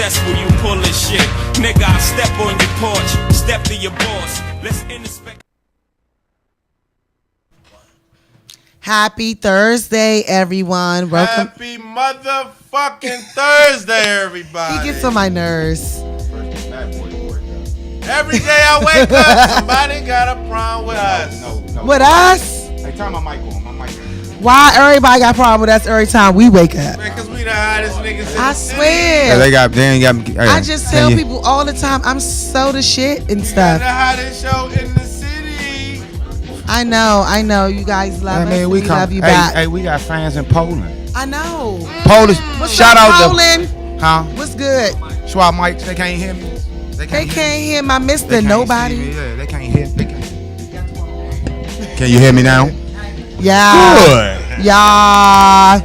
successful, you pull this shit. Nigga, I step on your porch, step to your boss. Let's inspect. Happy Thursday, everyone. Welcome. Happy motherfucking Thursday, everybody. He gets on my nerves. Every day I wake up, somebody got a problem with us. No. With us? Hey, turn my mic on. My mic on. Why everybody got a problem with us every time we wake up? Because we the hottest niggas in I the city. swear. They ain't got me. I just tell people all the time I'm so the shit and We got stuff. the hottest show in the city. I know. You guys love us. we love you hey, back. Hey, we got fans in Poland. I know. Polish. What's Shout up, out Poland? to. Huh? What's good? Swap mics. They can't hear me. They can't hear my They Mr. can't Nobody. see me. Yeah, they can't hear. Can you hear me now? Yeah. Good. Yeah.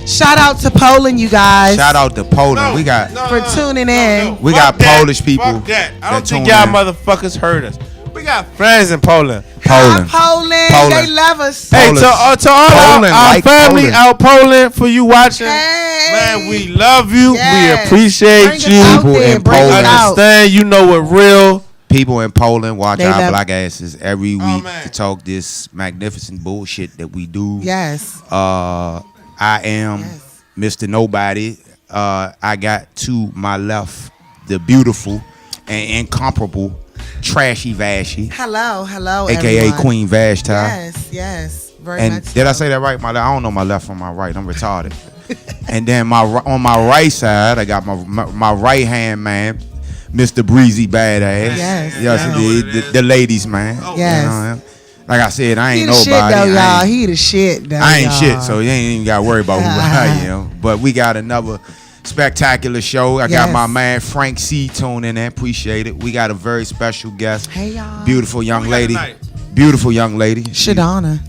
Shout out to Poland, you guys. Shout out to Poland. We got. For tuning in. We Fuck got that. Polish people Fuck that. I don't that think tune y'all in. motherfuckers heard us. We got friends in Poland. Poland. Poland. They love us. Hey, Polish. to all Poland, our like family Poland. out Poland, for you watching, Hey. man, we love you. Yes. We appreciate Bring us you. out People there. in Bring us Poland. out. Understand, you know what real. People in Poland watch They our love- black asses every week man. to talk this magnificent bullshit that we do. Yes. I am Mr. Nobody. I got to my left the beautiful and incomparable Trashy Vashy, Hello, aka everyone. Queen Vashti. Yes. Very And much. did I say that right? I don't know my left from my right. I'm retarded. And then on my right side, I got my right hand man, Mr. Breezy Badass. Yes. Indeed. The ladies man. Yes. You know, like I said, I He ain't the nobody. shit though, I y'all. ain't- He the shit though. I ain't y'all. shit, so you ain't even got to worry about who I am. But we got another spectacular show. I got Yes. my man Frank C tuning in. Appreciate it. We got a very special guest. Hey y'all. Beautiful young Who we got lady. tonight? Beautiful young lady. Shadonna.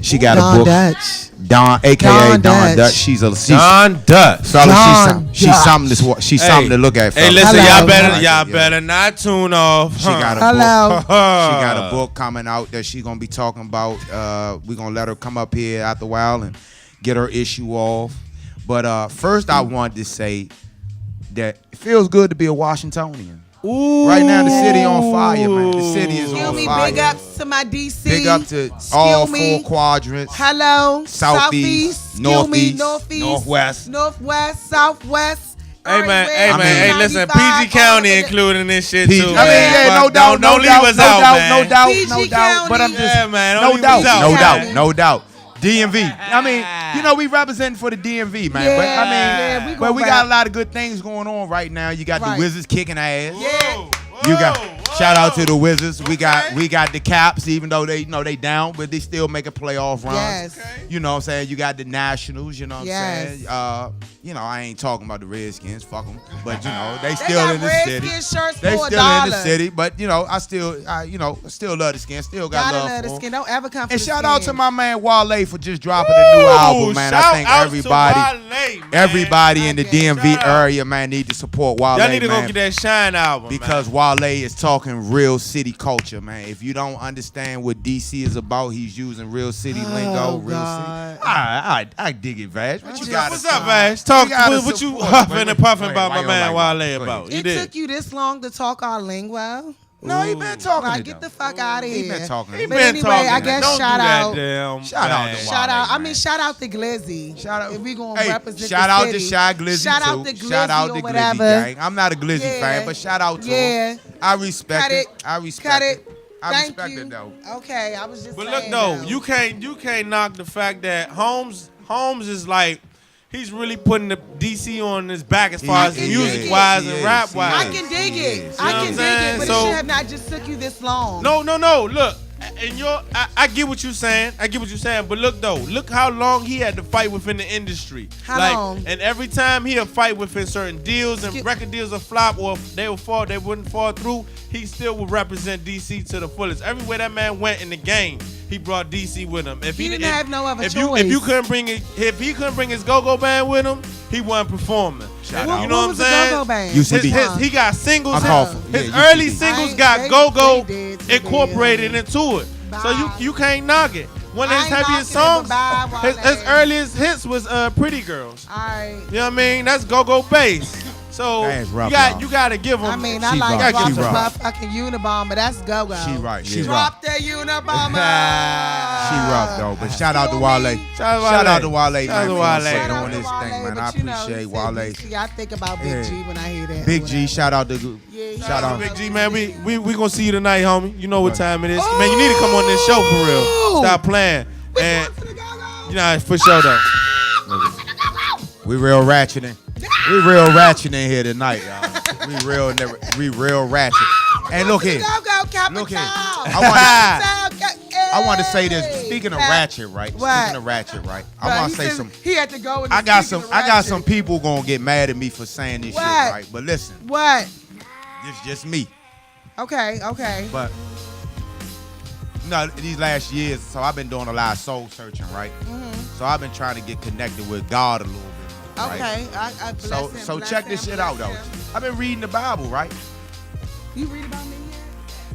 She got Dawn a book. Dutch. Dawn, aka Dawn Dawn Dutch. Dutch. She's Don Dutch. fellas, Dawn she's Dutch. something to look at. Hey, fellas. listen, Hello. y'all better not tune off. She got a Hello. book. She got a book coming out that she's gonna be talking about. We're gonna let her come up here after a while and get her issue off. But first, I wanted to say that it feels good to be a Washingtonian. Ooh. Right now, the city on fire, man. The city is Excuse on me, fire. big ups to my DC. Big up to all Excuse me. 4 quadrants. Hello. Southeast, Excuse northeast, me, northeast, northwest. Northwest, southwest. Hey man, everywhere. hey listen, PG County including this shit too. I mean, man. yeah, no Fuck, doubt, don't leave us out, man. no doubt, PG no doubt. But I'm County. just, Yeah, man, don't no leave doubt, us out, no man. doubt, no doubt. DMV. I mean, you know, we representing for the DMV, man. Yeah, but I mean, yeah, we but we go got back. a lot of good things going on right now. You got Right. the Wizards kicking ass. Yeah. You got shout out to the Wizards. We got the Caps, even though they down, but they still making playoff runs. Yes. You know what I'm saying? You got the Nationals, you know what Yes. I'm saying? You know, I ain't talking about the Redskins, fuck them. But you know, they They still got in the Redskin city. shirts They for still in the $1. city, but you know, I still love the skin. Still got Gotta love love for the 'em. skin. Don't ever come for And the shout skin. out to my man Wale for just dropping a new album, man. I think everybody in the DMV Shout out. area, man, need to support Wale, Y'all need to go man. get that Shine album, Because man. Wale is talking real city culture, man. If you don't understand what DC is about, he's using real city lingo, real God. city. I dig it, Vash. What you got? What's up, Vash? Talk. We gotta What you support. huffing Wait, and puffing wait, about why my you man don't like Wale that? Go about? ahead. You It did. took you this long to talk our lingo? No, he been talking Like, it, get though. the fuck out of He here. been talking. He But been anyway, talking. I guess Don't shout do that out. damn Shout out man. to Shout out. man. I mean, shout out to Glizzy. Shout out. If we gonna Hey, represent shout the out city. to Shy Glizzy Shout too. out to Glizzy Shout out or to whatever. Glizzy gang. I'm not a Glizzy Yeah. fan, but shout out to Yeah. him. I respect Cut it. it. I respect Cut it. it. I Thank respect you. it though. Okay, I was just. But saying, look though, you can't knock the fact that Holmes is like he's really putting the DC on his back as far as He is. music wise He and is. rap He wise. I is. can dig He it. is. I You know can what dig I'm it, but saying? it should have not just took you this long. No. Look, and I get what you're saying. But look though, look how long he had to fight within the industry. How long? And every time he'll fight within certain deals and Skip. record deals will flop, or if they wouldn't fall through. He still would represent DC to the fullest. Everywhere that man went in the game, he brought DC with him. If He didn't have no other if choice. if he couldn't bring his go-go band with him, he wasn't performing. Shout You out. know what I'm was the saying? go-go band? UCB. He got singles. I'm called for- His yeah, early UCB. singles They got go-go did. incorporated into it. So Bye. you can't knock it. One of his I ain't heaviest knocking it, songs, but bye, his Wale. earliest hits was Pretty Girls. All right. You know what I mean? That's go bass. So That is rough, y'all. you got to give him. I mean, She I like rough. drop She the rough. fucking Unabomber, but that's go-go. She right. She rough. Drop the Unabomber. She rough though. But shout out to Feel Wale. me? Shout Shout out to Wale, Shout out man, to for Wale. Shout out doing to this Wale, thing, man. I but you know, appreciate he Wale. said DC. I think about Big Yeah. G when I hear that. Big G, shout out to Yeah, shout out. Big G, man. We gonna see you tonight, homie. You know what time it is, man. You need to come on this show for real. Ooh. Stop playing. We And going to the go-go. you know, for sure though. We real ratcheting. We real ratcheting in here tonight, y'all. We real ratchet. And look here. Go-go, Capital. Look here. I I want to say this. Speaking of ratchet, right? What? Speaking of ratchet, right? I want to say some. He had to go. In I the got speaking some. of I got ratchet. some people gonna get mad at me for saying this shit, What? right? But listen, What? it's just me. Okay. But these last years, so I've been doing a lot of soul searching, right? So I've been trying to get connected with God a little bit more. Right? Okay. I bless So him, so bless check him, this shit bless out though. him. I've been reading the Bible, right? You read about me yet?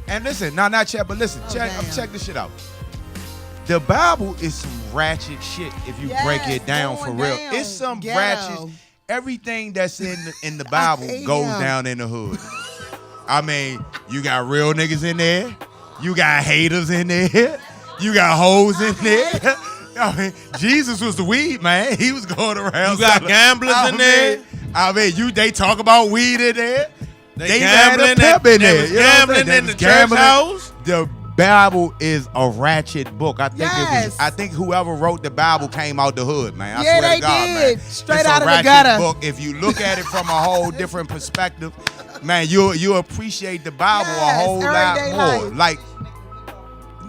And listen, not yet, but listen, Oh, check damn. this shit out. The Bible is some ratchet shit if you break Yes, it down for going real. down, It's some ghetto. ratchet. Everything that's in the Bible hate goes him. down in the hood. I mean, you got real niggas in there. You got haters in there. You got hoes in there. I mean, Jesus was the weed man. He was going around. You got selling- gamblers in there. they talk about weed in there. They had a gambling pep in- in there. they was You know what I'm saying? gambling They in was the church house. The Bible is a ratchet book. I think Yes. I think whoever wrote the Bible came out the hood, man. I Yeah, swear they to God, did. man. Straight It's out a of the ratchet gutter. book. If you look at it from a whole different perspective, man, you appreciate the Bible a Yes, whole lot everyday more. life. Like,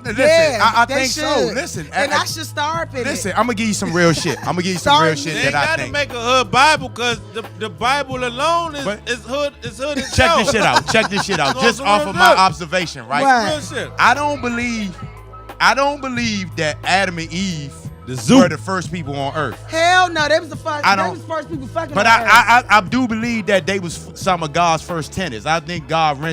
listen, Yeah, I they think so. should. Listen, and I should start with listen. it. I'm gonna give you some real shit. I'm gonna give you some real Start shit They that I gotta think. make a hood Bible because the Bible alone is But- hood itself. Check this shit out. Check this shit out. Going Just some off real of my good. observation, right? What? Real shit. I don't believe that Adam and Eve zoo. were the first people on earth. Hell no, they was the first. I They don't- was the first people fucking. But on earth. I do believe that they was some of God's first tenants. I think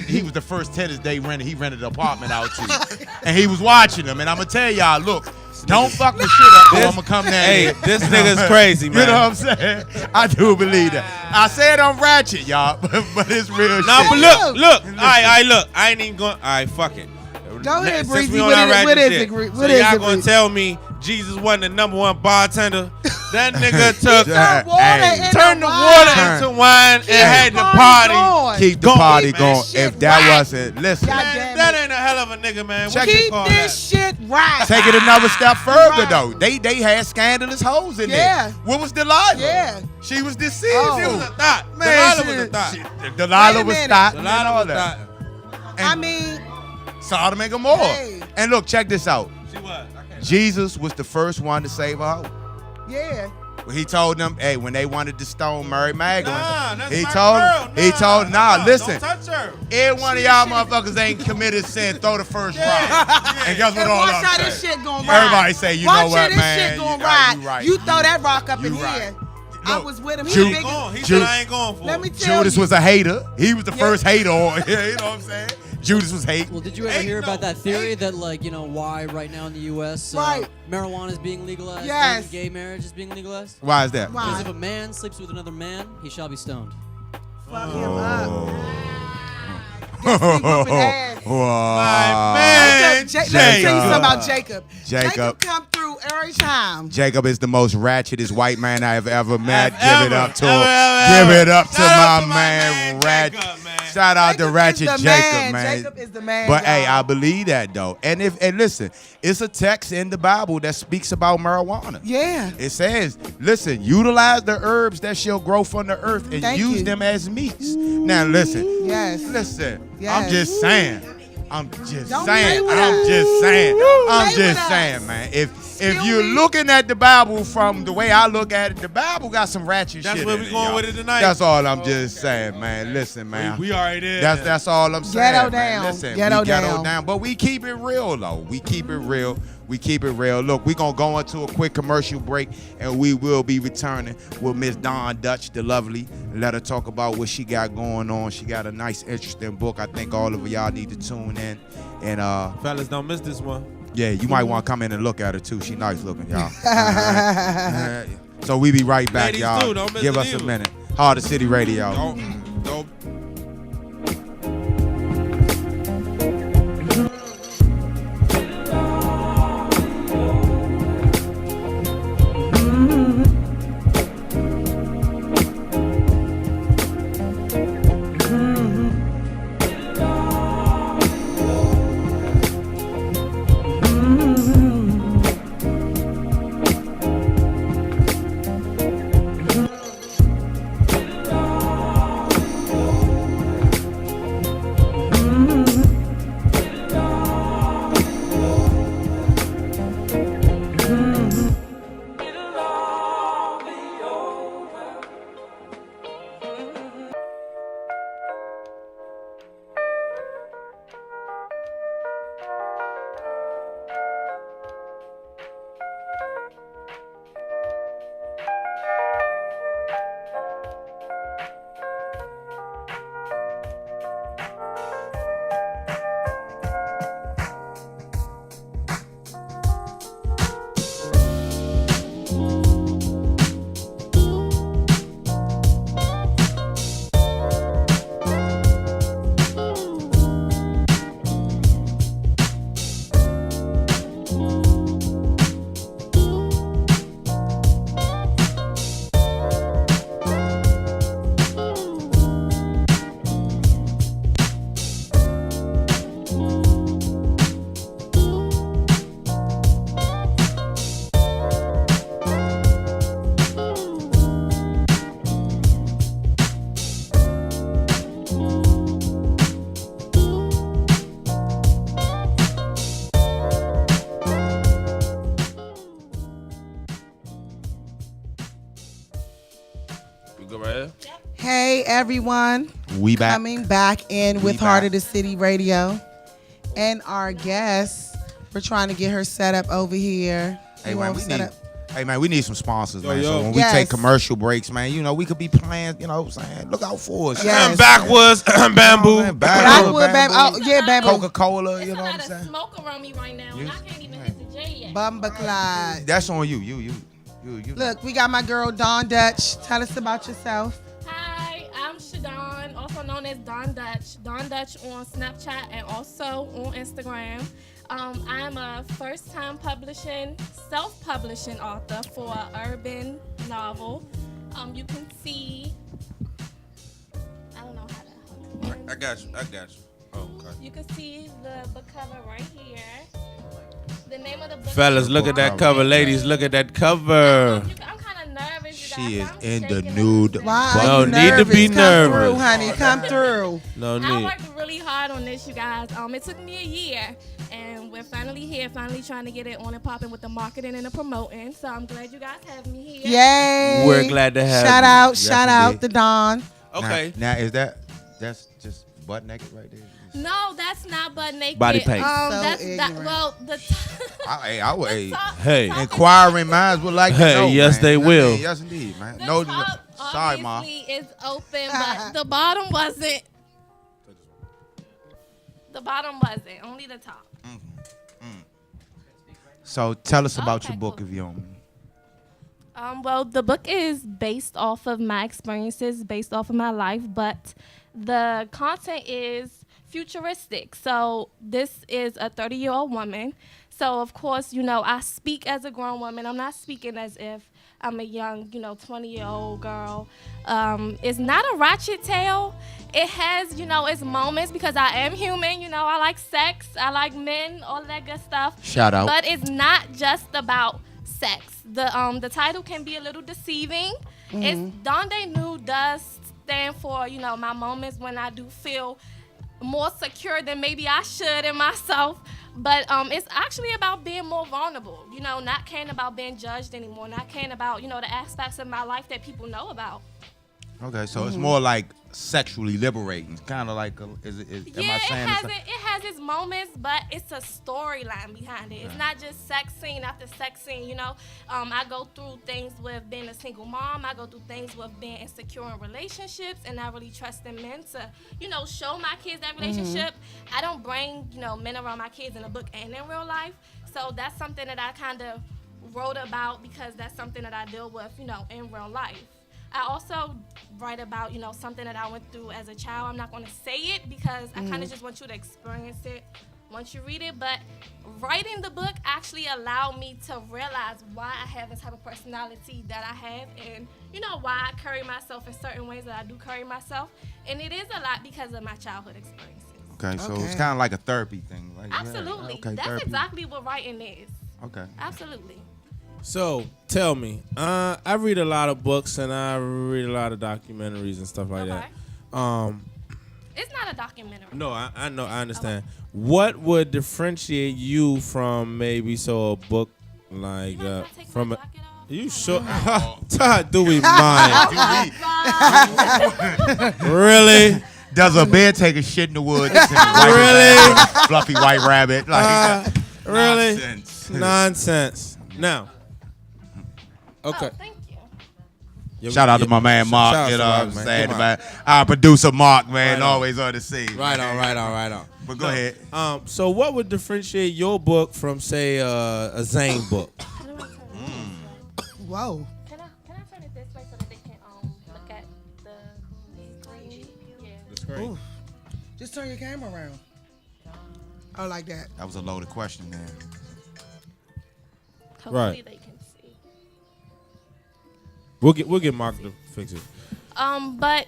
he was the first tenants they rented. He rented an apartment out to, and he was watching them. And I'm gonna tell y'all, look, don't fuck with shit up, or I'm gonna come down Hey, here. this nigga's crazy, You man. know what I'm saying? I do believe that. I said I'm ratchet, y'all, but it's real Nah, shit. but look. All right, look. I ain't even going. All right, fuck it. Go ahead, Since Breezy. we on What our is- ratchet what is shit, it, Bree- so what is y'all it, gonna Breezy? tell me Jesus wasn't the #1 bartender? That nigga took Yeah. Water Hey. into turned the wine. water into wine and had the party. going. Keep the Go, party man. going. Shit If that right. wasn't, listen. God Man, damn that it. ain't a hell of a nigga, man. Check What you Keep call this that? shit right. Take it another step further Right. though. They had scandalous hoes in Yeah. there. What was Delilah? Yeah. She was deceived. Oh. She was a thought. Man, Delilah was a thought. Delilah Wait a was minute. thought. and Delilah all was that. thought. I mean, Sodom and Gomorrah. Hey. And look, check this out. She was. I can't. Jesus was the first one to save a hoe. yeah. He told them, hey, when they wanted to stone Mary Magdalene, Nah, that's he my told girl. he told nah, nah, listen. Don't touch her. Every one of y'all motherfuckers ain't committed sin, throw the first rock. And guess what And all watch I'm how saying? this shit gon' ride. Everybody say, you watch know what, how this man? shit gon' you ride. right. You throw that rock up You in right. here. I Look, was with him. He Jude- the He biggest. going. He Jude- said I ain't going for Let me it. tell Judas you. was a hater. He was the Yeah. first hater on you know what I'm saying? Judas was hating. Well, did you ever Ain't hear no- about that theory ain't- that, like, you know, why right now in the U.S. Right. Marijuana is being legalized Yes. and gay marriage is being legalized? Why is that? Why? Because if a man sleeps with another man, he shall be stoned. Fuck him up. Wow. man. Jacob, let me tell you Jacob. something about Jacob. Jacob. come through every time. Jacob is the most ratchetest white man I have ever met. Give it Ever, up to ever, him. ever, Give it up to Shout out my man, Jacob, Ratchet. man. Shout out to Jacob Ratchet is the Jacob, man. Jacob is the man. But hey, y'all. I believe that though. And listen, it's a text in the Bible that speaks about marijuana. Yeah. It says, listen, utilize the herbs that shall grow from the earth and Thank use you. them as meats. Now listen, Yes. listen. Yes. I'm just saying. I'm just Don't play saying. with I'm us. just saying. I'm Play just with saying, us. man. If Still you're me. looking at the Bible from the way I look at it, the Bible got some ratchet That's shit. where in we it, going y'all. with it tonight. That's all I'm just saying, man. Listen, man. We already there. That's all I'm saying. Ghetto man. down. Listen, Ghetto we ghetto down. down. But we keep it real though. We keep it real. We keep it real. Look, we're gonna go into a quick commercial break and we will be returning with Miss Dawn Dutch, the lovely. Let her talk about what she got going on. She got a nice, interesting book. I think all of y'all need to tune in. And Fellas, don't miss this one. Yeah, you might want to come in and look at her too. She nice looking, y'all. So we be right back, Ladies y'all. too, don't miss Give it us a either. minute. Heart of City Radio. Don't. We go right here. Hey everyone, We back. coming back in with We Heart back. of the City Radio, and our guest. We're trying to get her set up over here. Hey You man, want we set need. up? Hey man, we need some sponsors, man. yo. So when we Yes. take commercial breaks, man, you know we could be playing. You know, what I'm saying, look out for us. Yes. And backwoods, bamboo. Blackwood Bamboo. Oh yeah, Bamboo. Coca-Cola. There's You a know what lot I'm of saying? smoke around me right now, and You- I can't even hit the J yet. Bumba Clyde. That's on you. You. Look, we got my girl Dawn Dutch. Tell us about yourself. Hi, I'm Shadon, also known as Dawn Dutch. Dawn Dutch on Snapchat and also on Instagram. I'm a first-time self-publishing author for an urban novel. You can see, I don't know how to. I got you. Oh, okay. You can see the book cover right here. The name of the book. Fellas, look at that cover. Ladies, look at that cover. I'm kind of nervous. You She guys. is I'm in the shaking nude. Why No are you need to nervous? be Come nervous. through, honey. Come through. No I need. worked really hard on this, you guys. It took me a year, and we're finally here, finally trying to get it on and popping with the marketing and the promoting. So I'm glad you guys have me here. Yay. We're glad to have Shout you. out, Yes, shout out indeed. to Dawn. Okay. Now is that's just butt naked right there? No, that's not butt naked. Body paint. So That's that. ignorant. Well, the. I would. Hey, Hey. inquiring minds would like to Hey, know. yes, man. they You know what I will. mean? Yes, indeed, man. The No, top sorry, ma. obviously is open, but the bottom wasn't. The bottom wasn't. Only the top. So tell us about Okay, your book cool. if you don't. Well, the book is based off of my experiences, based off of my life, but the content is futuristic. So this is a 30-year-old woman. So of course, I speak as a grown woman. I'm not speaking as if I'm a young, 20-year-old girl. It's not a ratchet tale. It has, its moments because I am human. I like sex. I like men, all that good stuff. Shout out. But it's not just about sex. The title can be a little deceiving. It's Donde Nu does stand for, my moments when I do feel more secure than maybe I should in myself. But it's actually about being more vulnerable, not caring about being judged anymore, not caring about, the aspects of my life that people know about. Okay, so it's more like sexually liberating. Kind of like, am I Yeah, saying it has its moments, but it's a storyline behind it. It's not just sex scene after sex scene, I go through things with being a single mom. I go through things with being insecure in relationships and not really trusting men to, show my kids that relationship. I don't bring, men around my kids in a book and in real life. So So that's something that I kind of wrote about because that's something that I deal with, you know, in real life. I also write about, you know, something that I went through as a child. I'm not going to say it because I kind of just want you to experience it once you read it. But writing the book actually allowed me to realize why I have the type of personality that I have and, you know, why I carry myself in certain ways that I do carry myself. And it is a lot because of my childhood experiences. Okay, so it's Okay. kind of like a therapy thing, right? Absolutely. Okay, That's therapy. exactly what writing is. Okay. Absolutely. So tell me, I read a lot of books and I read a lot of documentaries and stuff like Okay. that. It's not a documentary. No, I know, I understand. What would differentiate you from maybe a book like You mind if I take from my a, jacket off? you sure? Do we mind? Really? Does a bear take a shit in the woods? Really? Fluffy white rabbit. Like, Really? nonsense. Nonsense. Now. Okay. Oh, thank you. Yeah, Shout out to yeah, my man Mark. shout out You to know what Mark, I'm man. saying? Come on. Man. Our producer Mark, man, Right on. always on the scene. Right man. on. But go ahead. So what would differentiate your book from, say, a Zane book? Whoa. Can I turn it this way so that they can look at the screen? Yeah. Ooh. Just turn your camera around. Oh, like that. That was a loaded question, man. Hopefully Right. they can see. We'll get Mark to fix it. But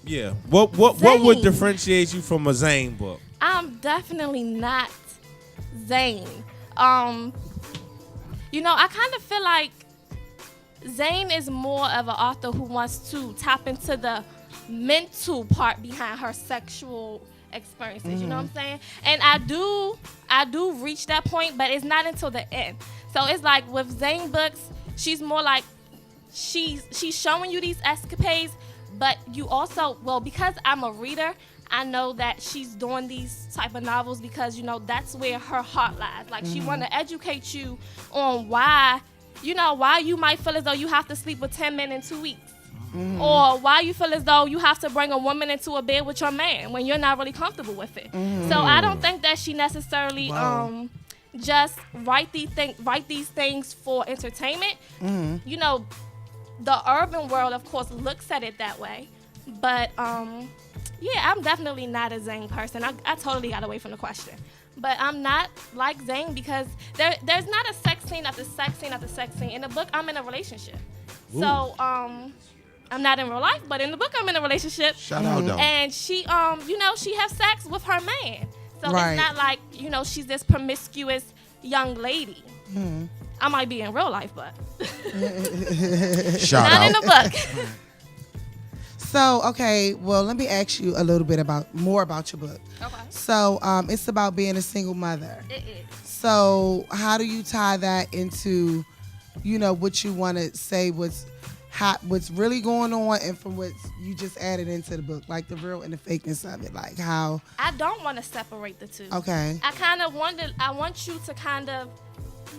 Yeah. What would Zane. differentiate you from a Zane book? I'm definitely not Zane. You know, I kind of feel like Zane is more of an author who wants to tap into the mental part behind her sexual experiences. You know what I'm saying? And I do reach that point, but it's not until the end. So it's like with Zane books, she's more like she's showing you these escapades, but you also, well, because I'm a reader, I know that she's doing these type of novels because, you know, that's where her heart lies. Like, she want to educate you on why, you know, why you might feel as though you have to sleep with 10 men in 2 weeks. Or why you feel as though you have to bring a woman into a bed with your man when you're not really comfortable with it. So I don't think that she necessarily Wow. just write these things for entertainment. You know, the urban world, of course, looks at it that way. But yeah, I'm definitely not a Zane person. I totally got away from the question. But I'm not like Zane because there's not a sex scene after sex scene after sex scene. In the book, I'm in a relationship. So I'm not in real life, but in the book, I'm in a relationship. Shout out, though. And she, you know, she has sex with her man. So Right. it's not like, you know, she's this promiscuous young lady. I might be in real life, but Shout not in out. the book. So, okay, well, let me ask you a little bit more about your book. Okay. So, it's about being a single mother. It is. So, how do you tie that into, you know, what you want to say what's really going on and from what you just added into the book, like the real and the fakeness of it, like how? I don't want to separate the two. Okay. I kind of I want you to kind of,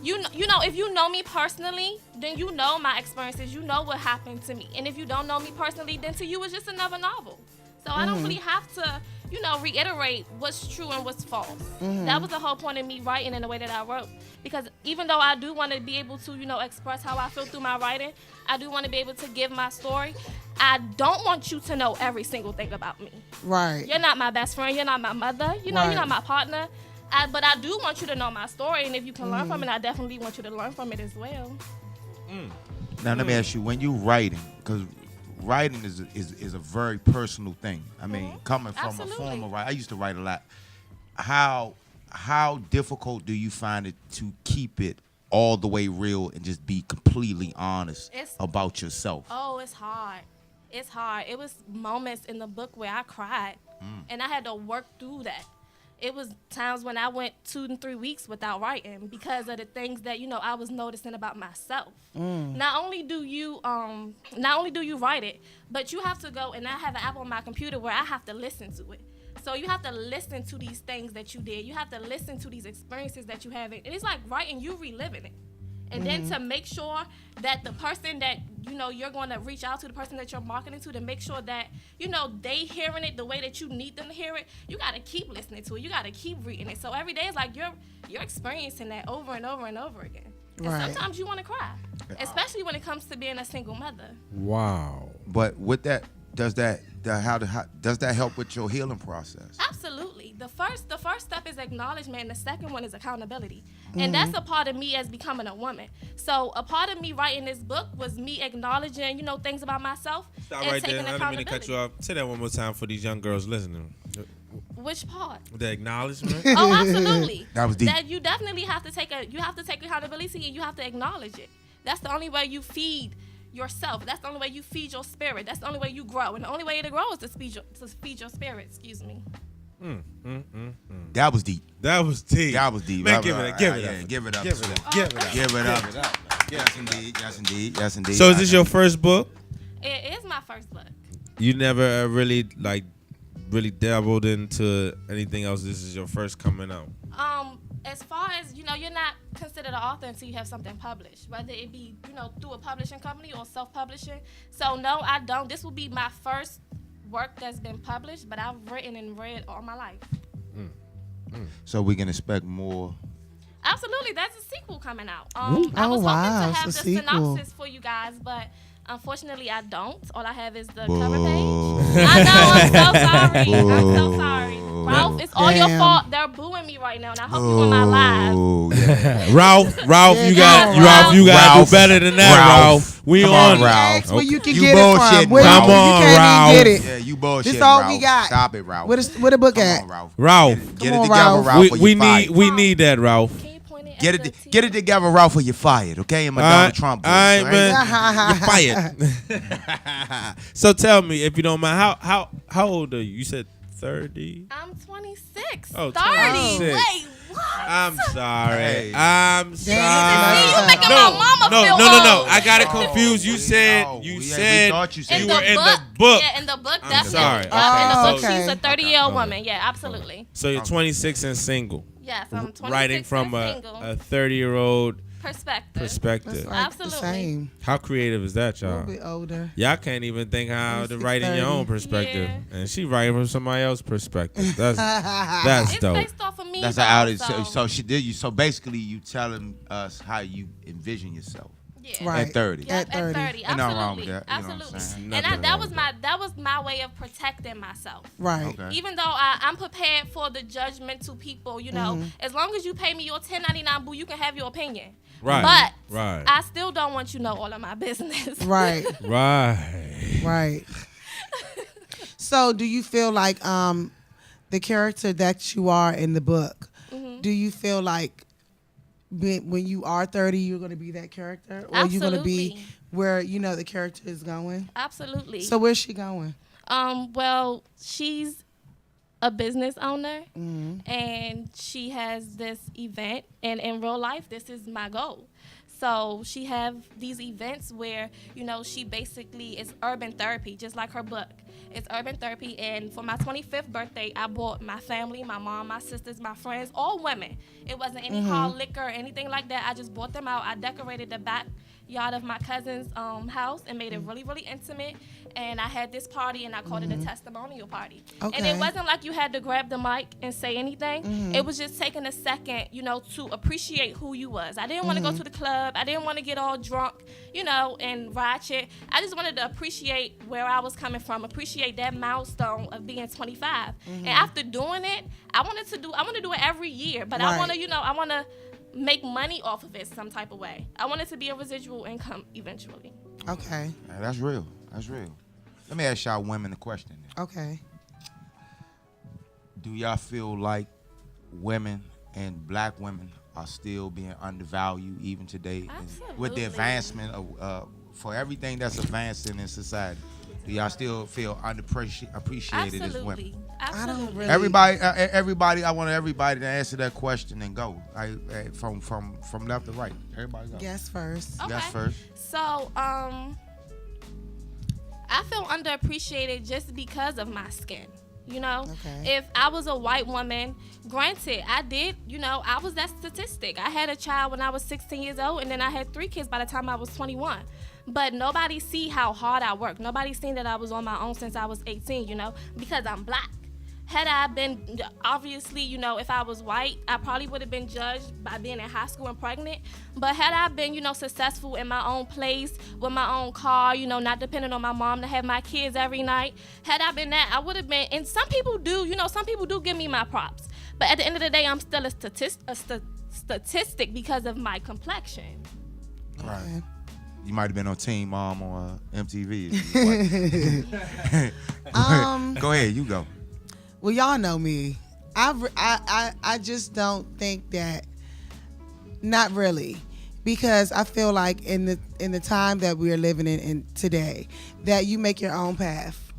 you know, if you know me personally, then you know my experiences. You know what happened to me. And if you don't know me personally, then to you it's just another novel. So I don't really have to, you know, reiterate what's true and what's false. That was the whole point of me writing in the way that I wrote. Because even though I do want to be able to, you know, express how I feel through my writing, I do want to be able to give my story. I don't want you to know every single thing about me. Right. You're not my best friend. You're not my mother. You know, Right. you're not my partner. But I do want you to know my story. And if you can learn from it, I definitely want you to learn from it as well. Now let me ask you, when you writing, because writing is a very personal thing. I mean, coming from Absolutely. a former writer, I used to write a lot. How difficult do you find it to keep it all the way real and just be completely honest It's- about yourself? Oh, it's hard. It's hard. It was moments in the book where I cried. And I had to work through that. It was times when I went 2 and 3 weeks without writing because of the things that, you know, I was noticing about myself. Not only do you write it, but you have to go, and I have an app on my computer where I have to listen to it. So you have to listen to these things that you did. You have to listen to these experiences that you have. And it's like writing, you reliving it. And then to make sure that the person that, you know, you're going to reach out to, the person that you're marketing to make sure that, you know, they hearing it the way that you need them to hear it, you got to keep listening to it. You got to keep reading it. So every day is like you're experiencing that over and over and over again. And Right. sometimes you want to cry, especially when it comes to being a single mother. Wow. But with that, does that help with your healing process? Absolutely. The first step is acknowledgement, and the second one is accountability. And that's a part of me as becoming a woman. So a part of me writing this book was me acknowledging, you know, things about myself Stop and right there. taking I didn't mean to cut you accountability. off. Say that one more time for these young girls listening. Which part? The acknowledgement. Oh, absolutely. That was deep. That you definitely have to take accountability, and you have to acknowledge it. That's the only way you feed yourself. That's the only way you feed your spirit. That's the only way you grow. And the only way to grow is to feed your spirit. Excuse me. That was deep. That was deep. That was deep. Man, give it up. Give it up. Give it up. Give it up. Give it up. Give it up. Yes, indeed. Yes, indeed. Yes, indeed. So is this your first book? It is my first book. You never really dabbled into anything else. This is your first coming out. As far as, you know, you're not considered an author until you have something published, whether it be, you know, through a publishing company or self-publishing. So no, I don't. This will be my first work that's been published, but I've written and read all my life. So we can expect more. Absolutely, there's a sequel coming out. I Oh, was hoping wow, to have the it's a sequel. synopsis for you guys, but unfortunately I don't. All I have is the Boo. cover page. I know, I'm so sorry. I'm so sorry. Ralph, it's all your Damn. fault. They're booing me right now, and I hope you on my live. Oh, yeah. Ralph, Yeah, you come got on, Ralph, you got to Ralph. do better than that, Ralph. We Come on. on, Ralph. Ask where you can You get it bullshitting, from. Where Ralph. you Come can't on, even get it. Yeah, you bullshit. This all Ralph. we got. Stop it, Ralph. Where the book Come at? on, Ralph. Ralph, Get Come it on, together, Ralph. Ralph. or we you fired. need that, Ralph. Can you point it Get at the it, get it together, Ralph, or you're fired. Okay, and Donald Trump. voice, I all right? man, you're fired. So tell me, if you don't mind, how old are you? You said 30. I'm 26. Oh, 30. 26. Wait, what? I'm sorry. Hey. I'm sorry. You making No, my mama no, feel no, no, no. old. I got it confused. You we said know. you We said thought you said you In were the in book, the book. Yeah, in the book, I'm definitely. sorry. Yeah, in the Okay. book, she's a Okay. 30-year-old woman. Yeah, absolutely. So you're 26 and single. Yes, I'm 26 Writing from and a single. 30-year-old Perspective. perspective. That's like Absolutely. the same. How creative is that, A y'all? little bit older. Y'all can't even think how to write in your 30. own perspective, Yeah. and she writing from somebody else's perspective. That's It's dope. based off of me. That's though, an outage. So she did you. So basically, you telling us how you envision yourself yeah. Right. at 30. Yep, At 30. at 30. Ain't nothing wrong with Absolutely. that, you know what I'm Absolutely. saying? And Nothing that wrong was with my way of protecting myself. Right. Okay. Even though I'm prepared for the judgmental people, you know, as long as you pay me your $10.99, boo, you can have your opinion. Right. But Right. I still don't want you to know all of my business. Right. Right. Right. So, do you feel like the character that you are in the book? Do you feel like when you are 30, you're going to be that character, or you're going to be Absolutely. where you know the character is going? Absolutely. So, where's she going? Well, she's a business owner, and she has this event, and in real life, this is my goal. So she have these events where, you know, she basically is urban therapy, just like her book. It's urban therapy, and for my 25th birthday, I bought my family, my mom, my sisters, my friends, all women. It wasn't any hard liquor or anything like that. I just bought them out. I decorated the backyard of my cousin's house and made it really, really intimate. And I had this party, and I called it a testimonial party. And Okay. it wasn't like you had to grab the mic and say anything. It was just taking a second, you know, to appreciate who you was. I didn't want to go to the club. I didn't want to get all drunk, you know, and ratchet. I just wanted to appreciate where I was coming from, appreciate that milestone of being 25. And after doing it, I want to do it every year. But I Right. want to, you know, I want to make money off of it some type of way. I want it to be a residual income eventually. Okay. Yeah, that's real. That's real. Let me ask y'all women a question. Then. Okay. Do y'all feel like women and black women are still being undervalued even today? And with the Absolutely. advancement of for everything that's advancing in society, do y'all still feel appreciated as women? Absolutely. I Absolutely. don't really. Everybody, I want everybody to answer that question and go. From left to right. Everybody go. Guess first. Okay. Guess first. So, I feel underappreciated just because of my skin. You know, Okay. if I was a white woman, granted, I was that statistic. I had a child when I was 16 years old, and then I had 3 kids by the time I was 21. But nobody see how hard I work. Nobody seen that I was on my own since I was 18, because I'm black. Had I been, obviously, if I was white, I probably would have been judged by being in high school and pregnant. But had I been, successful in my own place, with my own car, not depending on my mom to have my kids every night, had I been that, I would have been, and some people do, some people do give me my props. But at the end of the day, I'm still a statistic because of my complexion. Right. You might have been on Teen Mom on MTV. Go ahead, you go. Well, y'all know me. I just don't think that. Not really, because I feel like in the time that we are living in today, that you make your own path,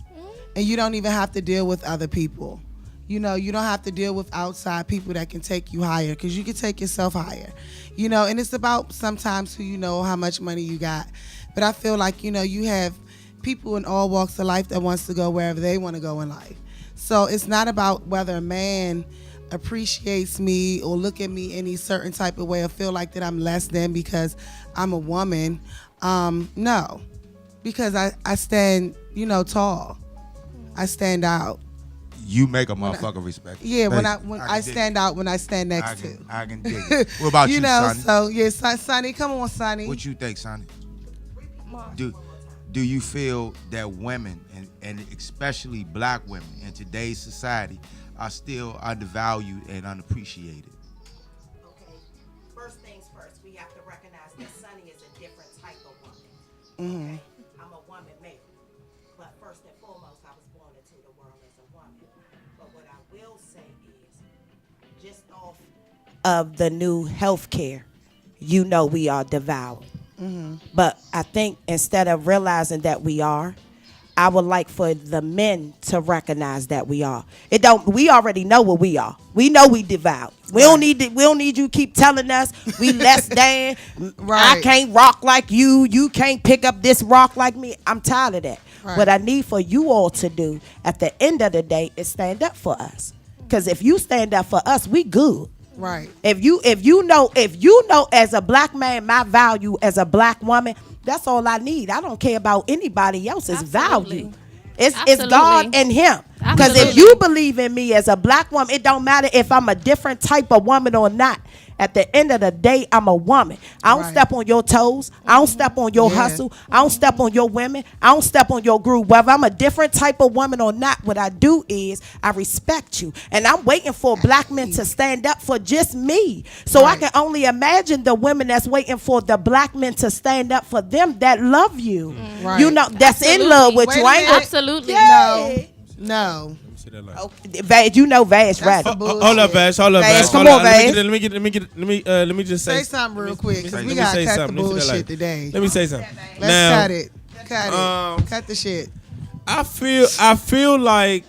and you don't even have to deal with other people. You don't have to deal with outside people that can take you higher, because you can take yourself higher. And it's about sometimes who how much money you got. But I feel like you have people in all walks of life that wants to go wherever they want to go in life. So it's not about whether a man appreciates me or look at me any certain type of way or feel like that I'm less than because I'm a woman. No, because I stand, tall. I stand out. You make a motherfucker respect. Yeah, when Basically. I stand out when I stand next to. I can dig it. What about you, Sonny? So yeah, Sonny, come on, Sonny. What you think, Sonny? Do you feel that women, and especially black women in today's society, are still undervalued and unappreciated? Okay, first things first, we have to recognize that Sonny is a different type of woman. Okay, I'm a woman male, but first and foremost, I was born into the world as a woman. But what I will say is, just off of the new health care, we are devoured. But I think instead of realizing that we are, I would like for the men to recognize that we are. We already know what we are. We know we devout. We don't need you keep telling us we less than. Right. I can't rock like you. You can't pick up this rock like me. I'm tired of that. Right. What I need for you all to do at the end of the day is stand up for us. Because if you stand up for us, we good. Right. If you know as a black man my value as a black woman, that's all I need. I don't care about anybody else's Absolutely. value. It's Absolutely. God and him. Because if Absolutely. you believe in me as a black woman, it don't matter if I'm a different type of woman or not. At the end of the day, I'm a woman. I don't Right. step on your toes. I don't step on your Yeah. hustle. I don't step on your women. I don't step on your groove. Whether I'm a different type of woman or not, what I do is I respect you. And I'm waiting for black men to stand up for just me. So Right. I can only imagine the women that's waiting for the black men to stand up for them that love you. Right. That's in love with Wait you. a I ain't minute. Absolutely. No. See that light. Okay, Vaz, Vaz, right? the bullshit. Hold up, Vash. Hold up, Vash, Vash. come Hold on, up. Vash. Let me just say. Say something real quick, because let we me got say to cut the something. Let me see that bullshit light. today. Let me say something. Let's Now, cut it. Cut the shit. I feel like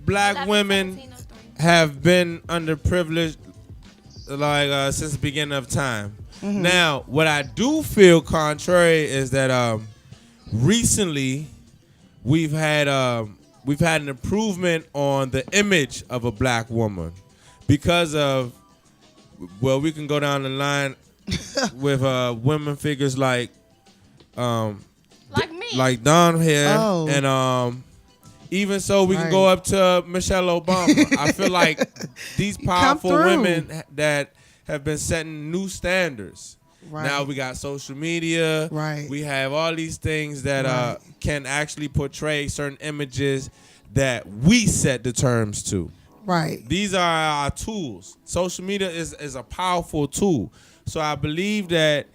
black women have been underprivileged since the beginning of time. Now, what I do feel contrary is that recently we've had an improvement on the image of a black woman because of, well, we can go down the line with women figures like Like me. like Don here, Oh. and even so, we can Right. go up to Michelle Obama. I feel like these powerful through. women that have been setting new standards. Right. Now we got social media. Right. We have all these things that Right. can actually portray certain images that we set the terms to. Right. These are our tools. Social media is a powerful tool. So I believe that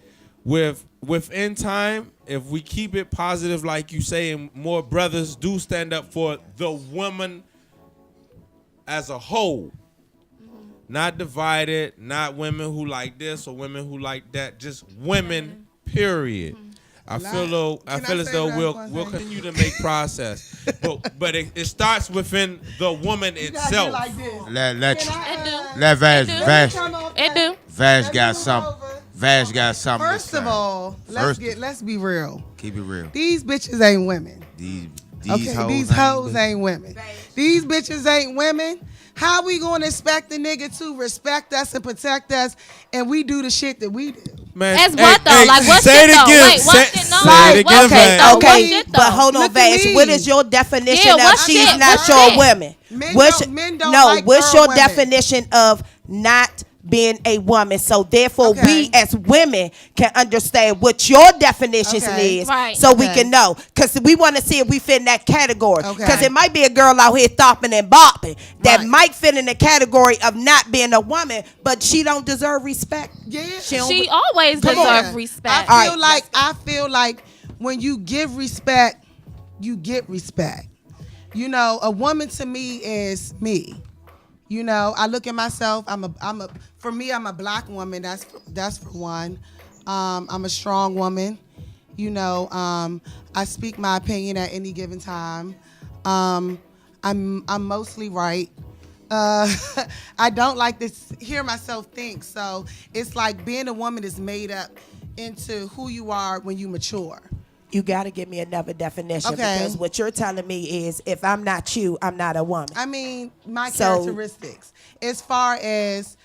within time, if we keep it positive, like you say, and more brothers do stand up for the woman as a whole, not divided, not women who like this or women who like that, just women, period. I feel Can I as say though that we'll one thing? continue to make process, but it starts within the woman itself. Let It Vash do. Vash got something. Vash got something. First to of say. all, let's be real. Keep it real. These bitches ain't women. These These hoes ain't women. These bitches ain't women. How we gonna expect the nigga to respect us and protect us, and we do the shit that we do? Man, As what though? Like what say shit it though? again. Wait, what Say- shit? No, say it what again, shit man. though? What Okay, shit but though? hold on, Look at Vance. me. What is your definition Yeah, of what she's shit? not What your shit? woman? Men don't No, like what's girl your women. definition of not being a woman? So therefore, Okay. we as women can understand what your definition Okay. is, Right. so we Okay. can know. Because we want to see if we fit in that category. Okay. Because it might be a girl out here thopping and bopping that Right. might fit in the category of not being a woman, but she don't deserve respect. Yeah. don't- She always Come on. deserves respect. I feel like when you give respect, you get respect. You know, a woman to me is me. You know, I look at myself. For me, I'm a black woman. That's for one. I'm a strong woman. You know, I speak my opinion at any given time. I'm mostly right. I don't like to hear myself think. So it's like being a woman is made up into who you are when you mature. You got to give me another definition, Okay. because what you're telling me is if I'm not you, I'm not a woman. I mean, my So- characteristics. As far as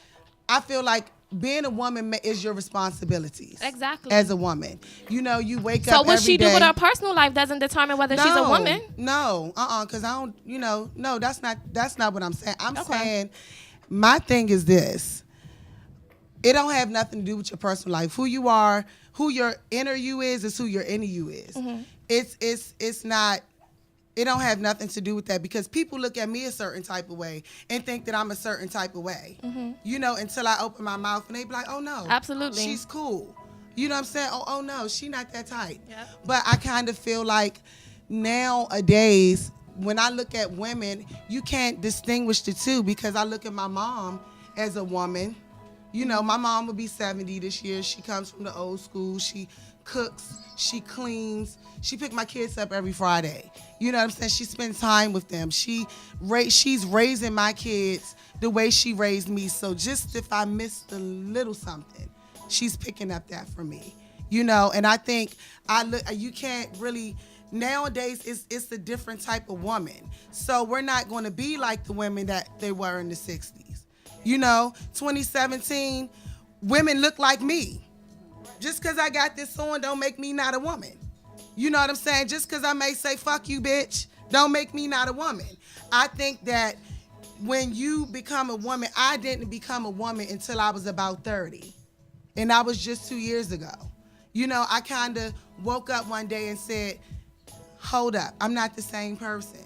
I feel like being a woman is your responsibilities. Exactly. As a woman, you know, you wake So up. what every she do day- with her personal life doesn't determine whether she's a woman. No, because I don't. You know, no, that's not what I'm saying. I'm Okay. saying my thing is this. It don't have nothing to do with your personal life. Who you are, who your inner you is who your inner you is. Mm-hmm. It's not. It don't have nothing to do with that, because people look at me a certain type of way and think that I'm a certain type of way. You know, until I open my mouth and they be like, "Oh no, Absolutely. she's cool." You know what I'm saying? Oh no, she not that type. Yep. But I kind of feel like nowadays, when I look at women, you can't distinguish the two, because I look at my mom as a woman. You know, my mom will be 70 this year. She comes from the old school. She cooks, she cleans, she pick my kids up every Friday. You know what I'm saying? She spends time with them. She's raising my kids the way she raised me. So just if I missed a little something, she's picking up that for me. You know, and I think you can't really, nowadays it's a different type of woman. So we're not going to be like the women that they were in the 60s. You know, 2017, women look like me. Just because I got this on don't make me not a woman. You know what I'm saying? Just because I may say, fuck you, bitch, don't make me not a woman. I think that when you become a woman, I didn't become a woman until I was about 30. And that was just 2 years ago. You know, I kind of woke up one day and said, hold up, I'm not the same person.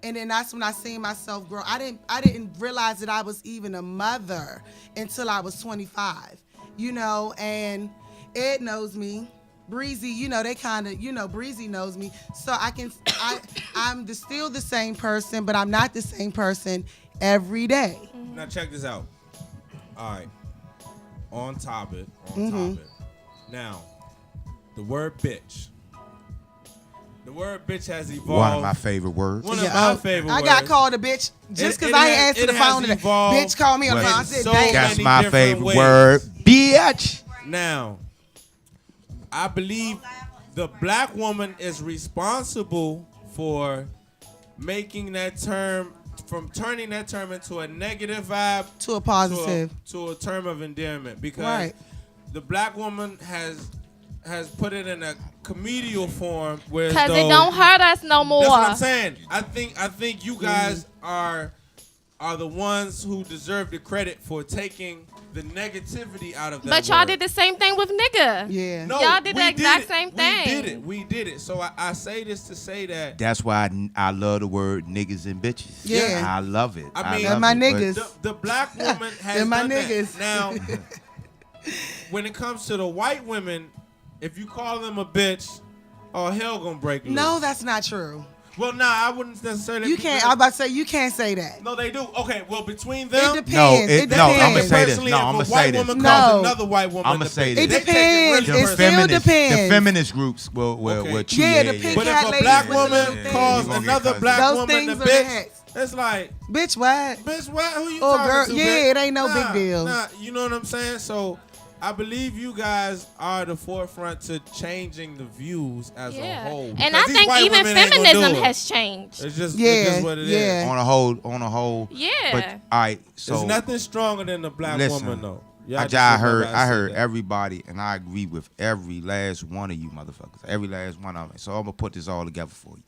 And then that's when I seen myself grow. I didn't realize that I was even a mother until I was 25. You know, and Ed knows me. Breezy, you know, they kind of, you know, Breezy knows me. So I'm still the same person, but I'm not the same person every day. Now check this out. All right. On topic. Now, the word bitch. The word bitch has evolved. One of my favorite words. One of my favorite I words. got called a bitch just because It I ain't has- answered it the has phone today. evolved Bitch called me on the Well, phone. I said, so damn. That's many my different favorite ways. word. Bitch. Now, I believe the black woman is responsible for making that term, from turning that term into a negative vibe To a positive. to a term of endearment, because Right. the black woman has put it in a comedial form, where Because it don't hurt us no more. That's what I'm saying. I think you guys are the ones who deserve the credit for taking the negativity out of that But y'all word. did the same thing with nigga. Yeah. No, Y'all did the we exact it. same thing. We did it. So I say this to say that That's why I love the word niggas and bitches. Yeah. I love it. I mean, love my it, but niggas. the black woman has They're my done that. niggas. Now, when it comes to the white women, if you call them a bitch, oh, hell gonna break loose. No, that's not true. Well, nah, I wouldn't necessarily. You can't. I'm about to say you can't say that. No, they do. Okay, well, between It them. depends. No, it no, depends. I'ma say this. Personally, No, if I'ma a say white this. woman No. calls another white woman I'ma a say bitch, this. It they take depends. really It personally. still the depends. feminist groups will Okay. chew Yeah, your the ear. pig But cat if a lady black with the little woman thing. calls You gonna get another cussed black Those woman a things are the bitch, hats. it's like, Bitch, what? bitch, what? Who you Oh, talking girl, to, yeah, bitch? it ain't no big deal. Nah, you know what I'm saying? So I believe you guys are the forefront to changing the views as a whole. And Because I these think white even women ain't gonna do feminism it. has changed. It's just, Yeah, it's just what it is. yeah. On a whole. Yeah. But all right, so There's nothing stronger than a black listen, woman, though. I heard everybody, and I agree with every last one of you motherfuckers. Every last one of them. So I'm gonna put this all together for you.